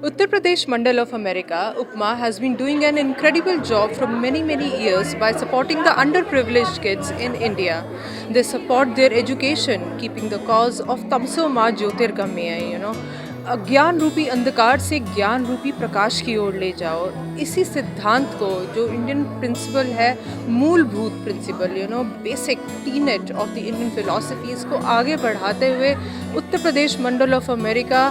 Uttar Pradesh Mandal of America, UPMA, has been doing an incredible job for many years by supporting the underprivileged kids in India. They support their education, keeping the cause of Tamso Ma Jyotirgamya, ज्ञान रूपी अंधकार से ज्ञान रूपी प्रकाश की ओर ले जाओ। इसी सिद्धांत को जो इंडियन प्रिंसिपल है, मूलभूत principle basic tenet of the Indian philosophy, इसको आगे बढ़ाते हुए उत्तर प्रदेश मंडल ऑफ अमेरिका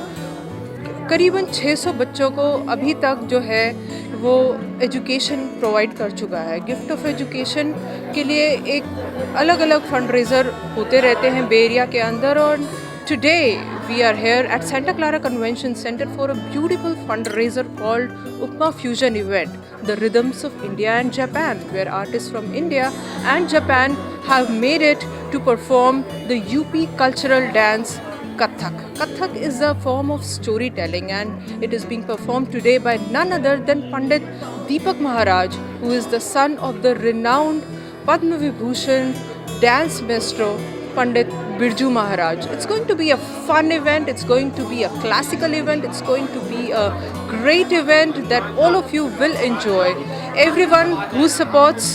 करीबन 600 बच्चों को अभी तक जो है वो एजुकेशन प्रोवाइड कर चुका है। गिफ्ट ऑफ एजुकेशन के लिए एक अलग अलग फंड रेज़र होते रहते हैं बे एरिया के अंदर, और today we are here at Santa Clara Convention Center for a beautiful fund raiser called Upma fusion event, the rhythms of India and Japan, where artist from India and Japan have made it to perform the UP cultural dance Kathak. Kathak is a form of storytelling, and it is being performed today by none other than Pandit Deepak Maharaj, who is the son of the renowned Padma Vibhushan dance maestro Pandit Birju Maharaj. It's going to be a fun event, it's going to be a classical event, it's going to be a great event that all of you will enjoy. Everyone who supports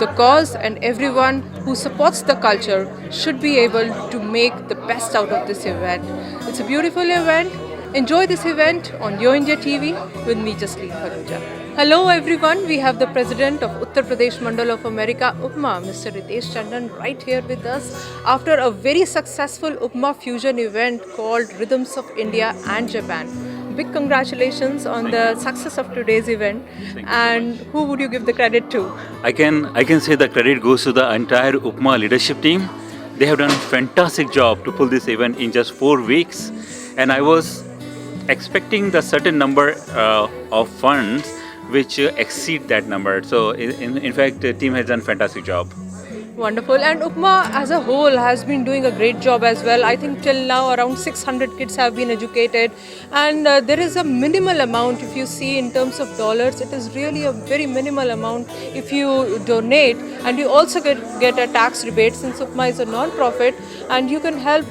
the cause and everyone who supports the culture should be able to make the best out of this event. It's a beautiful event. Enjoy this event on Yo India TV with me, Jasleen Kharuja. Hello everyone, we have the President of Uttar Pradesh Mandal of America, UPMA, Mr. Ritesh Chandan, right here with us after a very successful UPMA fusion event called Rhythms of India and Japan. Big congratulations on the success of today's event. And who would you give the credit to? I can say the credit goes to the entire UPMA leadership team. They have done a fantastic job to pull this event in just 4 weeks, and I was expecting the certain number of funds which exceed that number. So in fact, the team has done a fantastic job. Wonderful. And UPMA as a whole has been doing a great job as well. I think till now around 600 kids have been educated, and there is a minimal amount, if you see in terms of dollars, it is really a very minimal amount if you donate, and you also get a tax rebate since UPMA is a non-profit, and you can help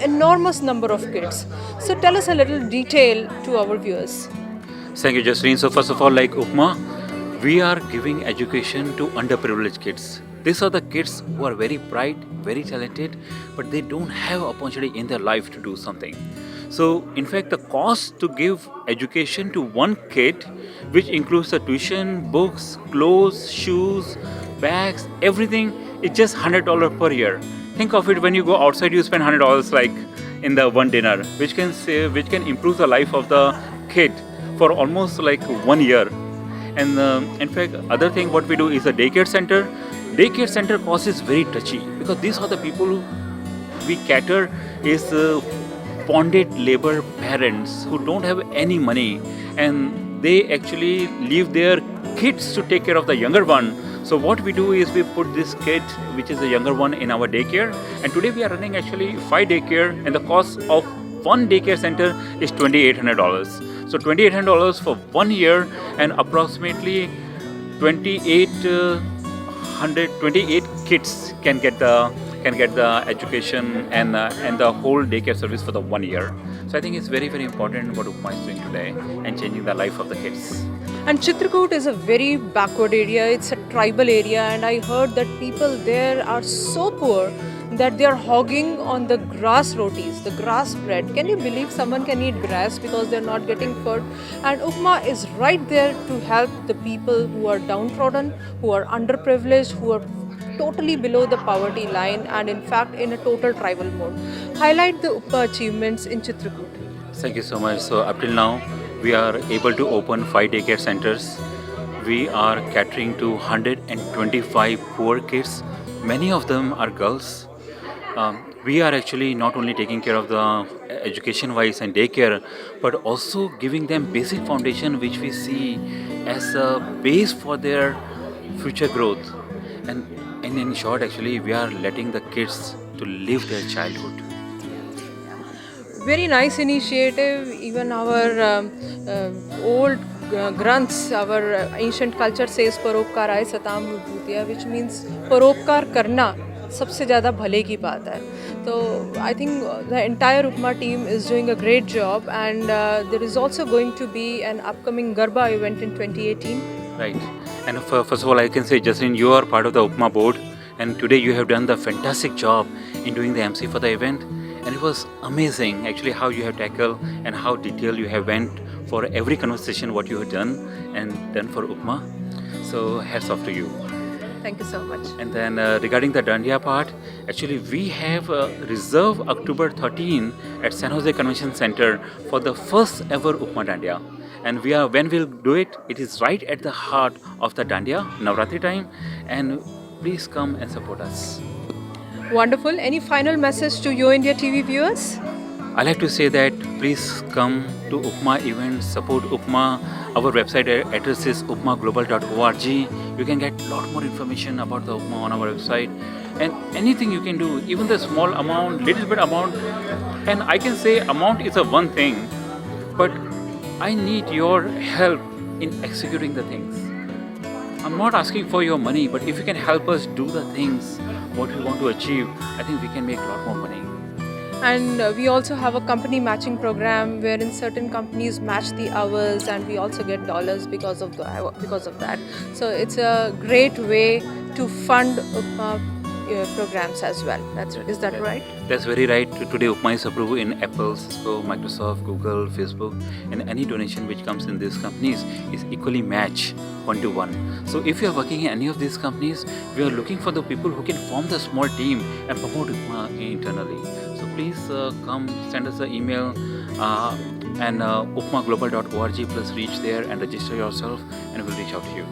enormous number of kids. So tell us a little detail to our viewers. Thank you, Jasleen. So first of all, like UPMA, we are giving education to underprivileged kids. These are the kids who are very bright, very talented, but they don't have opportunity in their life to do something. So in fact, the cost to give education to one kid, which includes the tuition, books, clothes, shoes, bags, everything, is just $100 per year. Think of it, when you go outside, you spend $100 like in the one dinner, which can improve the life of the kid for almost like 1 year. And in fact, other thing what we do is a daycare center. Daycare center cost is very touchy, because these are the people who we cater is bonded labor parents who don't have any money, and they actually leave their kids to take care of the younger one. So what we do is we put this kid, which is the younger one, in our daycare, and today we are running actually 5 daycare, and the cost of one daycare center is $2,800. So $2,800 for 1 year, and approximately 28 kids can get the education and the whole daycare service for the 1 year. So I think it's very important what UPMA is doing today and changing the life of the kids. And Chitrakoot is a very backward area. It's a tribal area, and I heard that people there are so poor that they are hogging on the grass rotis, the grass bread. Can you believe someone can eat grass because they're not getting food? And UPMA is right there to help the people who are downtrodden, who are underprivileged, who are totally below the poverty line, and in fact in a total tribal mode. Highlight the UPMA achievements in Chitrakoot. Thank you so much. So up till now, we are able to open 5 daycare centers. We are catering to 125 poor kids. Many of them are girls. We are actually not only taking care of the education wise and daycare, but also giving them basic foundation, which we see as a base for their future growth. And in short, actually, we are letting the kids to live their childhood. Very nice initiative. Even our old granths, our ancient culture says paropkaraय satam vibhutya, which means paropkar karna सबसे ज़्यादा भले की बात है। So I think the entire Upma team is doing a great job, and there is also going to be an upcoming Garba event in 2018. Right. And first of all, I can say, Jasleen, you are part of the Upma board, and today you have done the fantastic job in doing the MC for the event. And it was amazing, actually, how you have tackled and how detailed you have went for every conversation what you have done and done for Upma. So hats off to you. Thank you so much. And then regarding the Dandiya part, actually we have reserved October 13 at San Jose Convention Center for the first ever Upma Dandiya. And when we'll do it, it is right at the heart of the Dandiya, Navratri time. And please come and support us. Wonderful. Any final message to Yo India TV viewers? I like to say that please come to Upma events, support Upma. Our website address is upmaglobal.org. You can get a lot more information about the Upma on our website. And anything you can do, even the small amount, little bit amount. And I can say amount is a one thing, but I need your help in executing the things. I'm not asking for your money, but if you can help us do the things what we want to achieve, I think we can make a lot more money. And we also have a company matching program wherein certain companies match the hours, and we also get dollars because of that. So it's a great way to fund programs as well. Is that right? That's very right. Today Upma is approved in Apple, Cisco, Microsoft, Google, Facebook, and any donation which comes in these companies is equally matched 1-to-1. So if you are working in any of these companies, we are looking for the people who can form the small team and promote Upma internally. So please come, send us an email and upmaglobal.org. Please reach there and register yourself, and we'll reach out to you.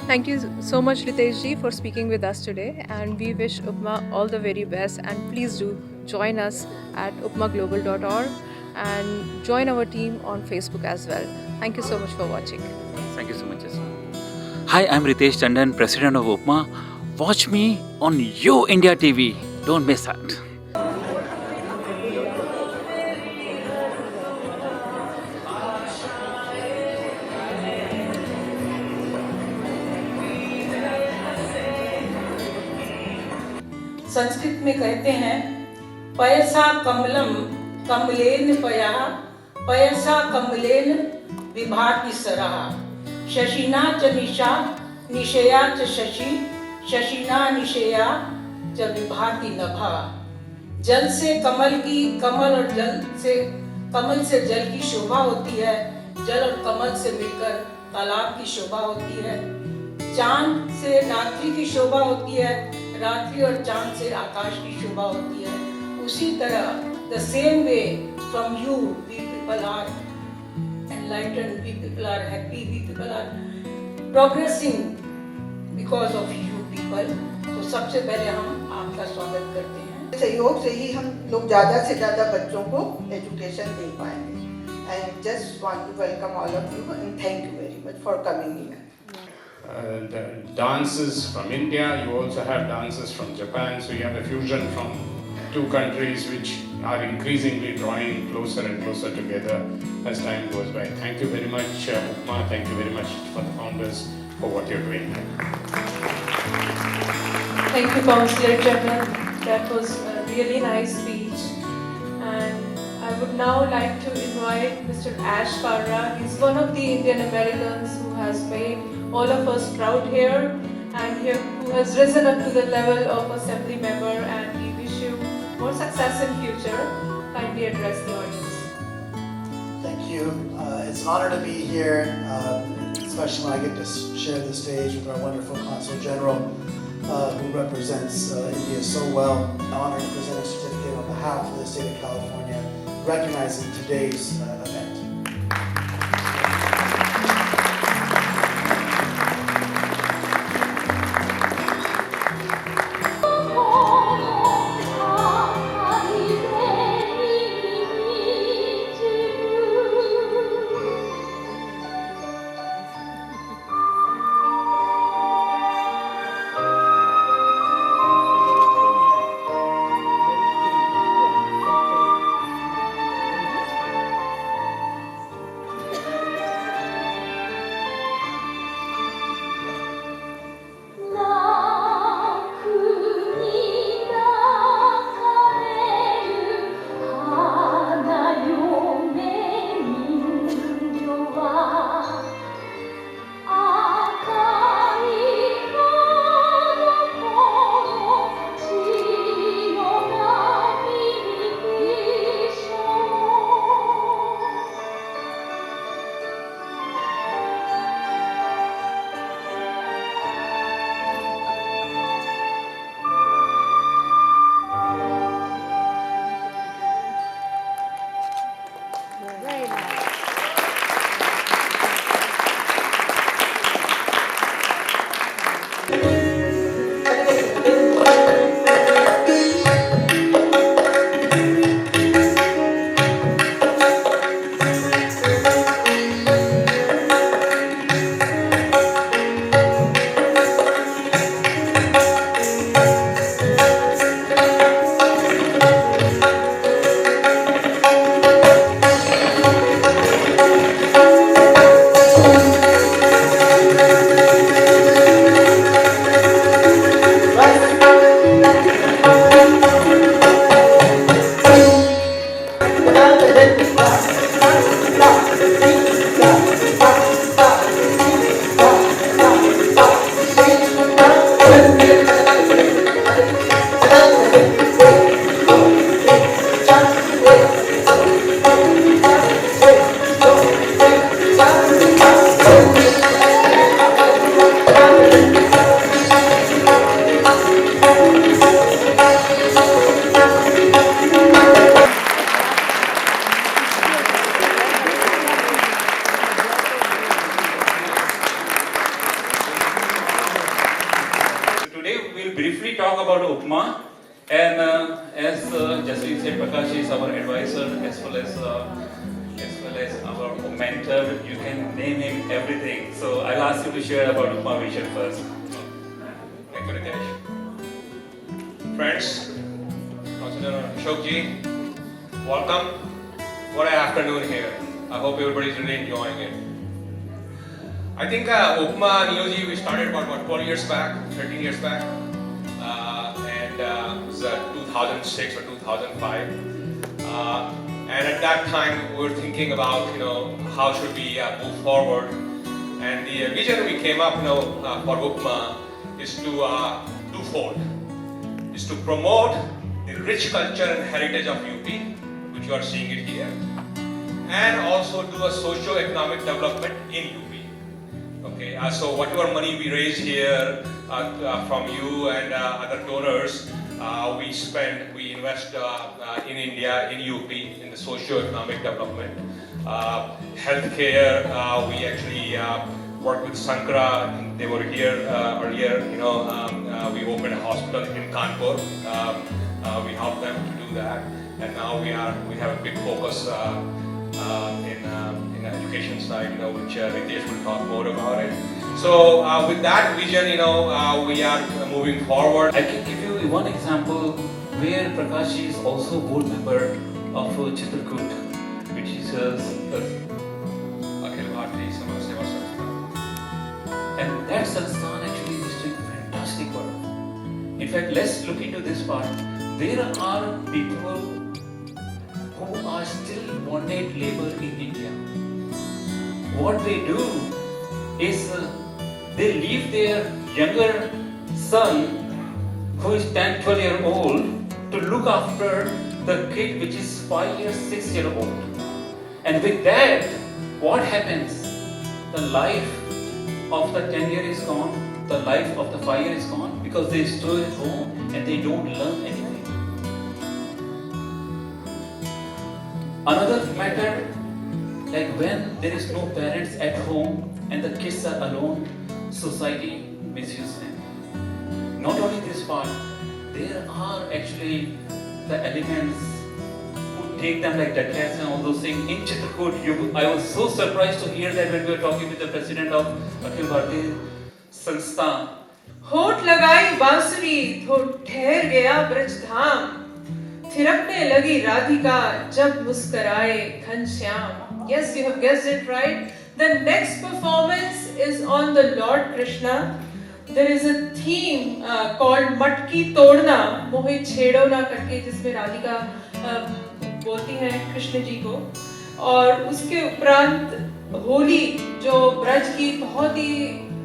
Thank you so much, Ritesh ji, for speaking with us today, and we wish Upma all the very best. And please do join us at upmaglobal.org and join our team on Facebook as well. Thank you so much for watching. Thank you so much, Jasleen. Hi, I'm Ritesh Tandon, President of Upma. Watch me on Yo India TV. Don't miss that. Sanskrit में कहते हैं पयसा कमलम कमलेन पया पयसा कमलेन विभाति सरहा शशिना च निशा निशया च शशि शशिना निशया च विभाति नभा। जल से कमल की, कमल और कमल से जल की शोभा होती है, जल और कमल से मिलकर तालाब की शोभा होती है। चांद से रात्रि की शोभा होती है, रात्रि और चांद से आकाश की शोभा होती है। उसी तरह the same way from you we people are enlightened, we people are happy, we people are progressing because of you people. तो सबसे पहले हम आपका स्वागत करते हैं। सहयोग से ही हम लोग ज़्यादा से ज़्यादा बच्चों को एजुकेशन दे पाएंगे। I just want to welcome all of you and thank you very much for coming here. The dances from India, you also have dances from Japan, so you have a fusion from two countries which are increasingly drawing closer and closer together as time goes by. Thank you very much, Upma. Thank you very much for the founders for what you're doing. Thank you, Councillor General. That was a really nice speech. And I would now like to invite Mr. Ash Parra. He's one of the Indian Americans who has made all of us proud here, and who has risen up to the level of assembly member, and we wish you more success in future. Kindly address the audience. Thank you. It's an honor to be here, especially when I get to share the stage with our wonderful Consul General, who represents India so well. I'm honored to present a certificate on behalf of the state of California, recognizing today's event. briefly talk about Upma, and as Jasleen said, Prakash is our advisor as well as our mentor. You can name him everything. So I'll ask you to share about Upma vision first. Thank you, Ritesh. Friends, Councillor Ashokji, welcome. What an afternoon here. I hope everybody's really enjoying it. I think Upma Neoji we started about 12 years back, 13 years back, and it was 2006 or 2005. And at that time, we were thinking about how should we move forward. And the vision we came up for Upma is to twofold: is to promote the rich culture and heritage of UP, which you are seeing it here, and also do a socio-economic development in UP. Okay, so whatever money we raise here from you and other donors, we invest in India, in UP, in the socio-economic development. Healthcare, we actually work with Sankara. They were here earlier. We opened a hospital in Kanpur. We helped them to do that, and now we have a big focus in the education side, which Ritesh will talk more about it. So with that vision, we are moving forward. I can give you one example where Prakash is also board member of Chitrakoot, which is Akhil Bharati Samaj Seva Sansthan. and that Sansthan actually is doing fantastic work. In fact, let's look into this part. There are people who are still bonded labor in India. What they do is they leave their younger son, who is 10, 12 year old, to look after the kid which is 5 years, 6 year old. And with that, what happens? The life of the 10 year is gone, the life of the 5 year is gone, because they stay at home and they don't learn anything. Another matter, like when there is no parents at home and the kids are alone, society misuses them. Not only this part, there are actually the elements who take them like decades and all those things. In Chitrakoot, I was so surprised to hear that when we were talking with the president of Akhil Bharati Sansthan. होठ लगाई बांसुरी तो ठहर गया ब्रज धाम, थिरकने लगी राधिका जब मुस्कुराए Ghanshyam. Yes, you have guessed it right. The next performance is on the Lord Krishna. There is a theme called Matki Todna, मोहे छेड़ो ना करके, जिसमें राधिका बोलती हैं कृष्ण जी को. और उसके उपरांत होली, जो ब्रज की बहुत ही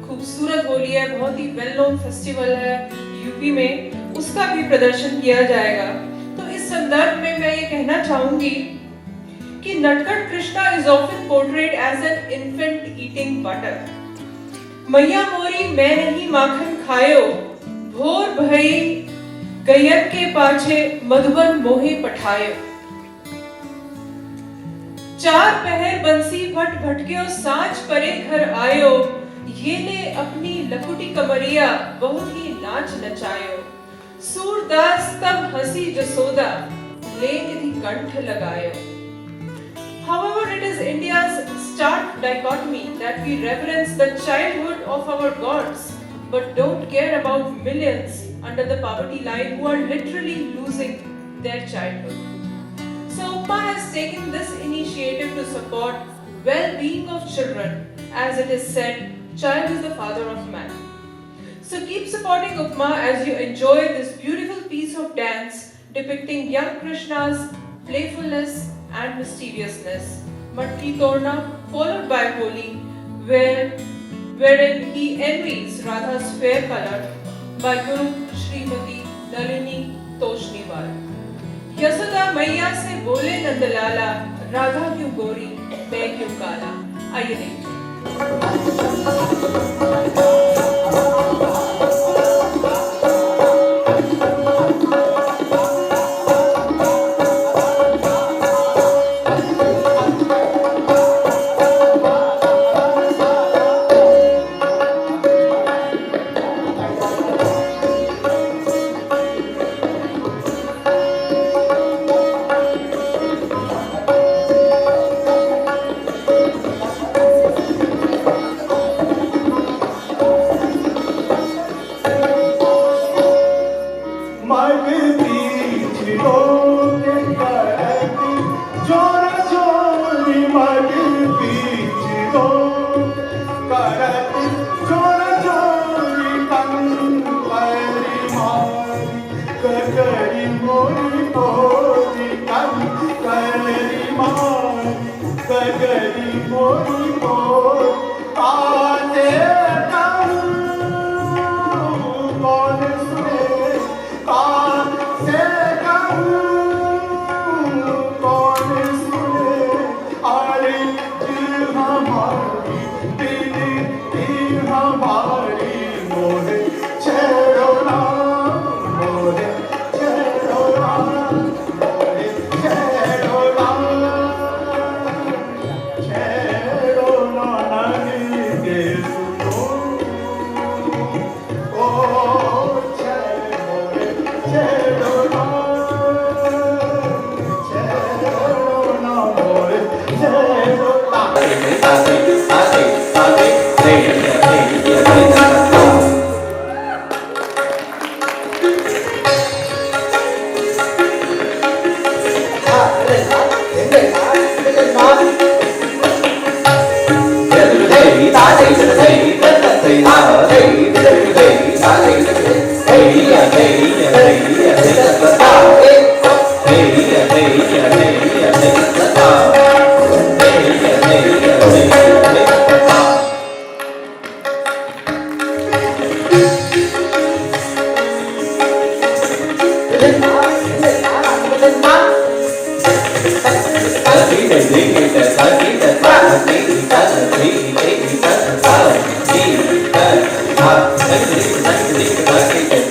खूबसूरत होली है, बहुत ही वेल नोन फेस्टिवल है यूपी में, उसका भी प्रदर्शन किया जाएगा. तो इस संदर्भ में मैं ये कहना चाहूंगी कि नटखट Krishna is often portrayed as an infant eating butter. मैया मोरी मैं नहीं माखन खायो, भोर भई गैयन के पाछे मधुबन मोहे पठायो. चार पहर बंसी भट भटक्यो सांझ परे घर आयो, ये ले अपनी लकुटी कमरिया बहुत ही नाच नचायो. सूरदास तब हंसी जसोदा, ले निधि कंठ लगायो. However, it is India's stark dichotomy that we reverence the childhood of our gods, but don't care about millions under the poverty line who are literally losing their childhood. So Upma has taken this initiative to support well-being of children, as it is said, child is the father of man. So keep supporting Upma as you enjoy this beautiful piece of dance depicting young Krishna's playfulness and mischievousness. Matki Torna, followed by Holi, wherein he envies Radha's fair color by Guru Srimati Nalini Toshniwal. Yashoda मैया से बोले नंदलाला, राधा क्यों गोरी मैं क्यों काला. आइए देखिए. नगरी मोरी मोर काले कौन सुने कान से कौन सुने अरे दिल हमारी मोरे छेड़ो ना मोरे छेड़ो ना मोरे छेड़ो ना छेड़ो ना नगी के सुनो ओ मोरे छेड़ो ना मोरे छेड़ो ना Thank you.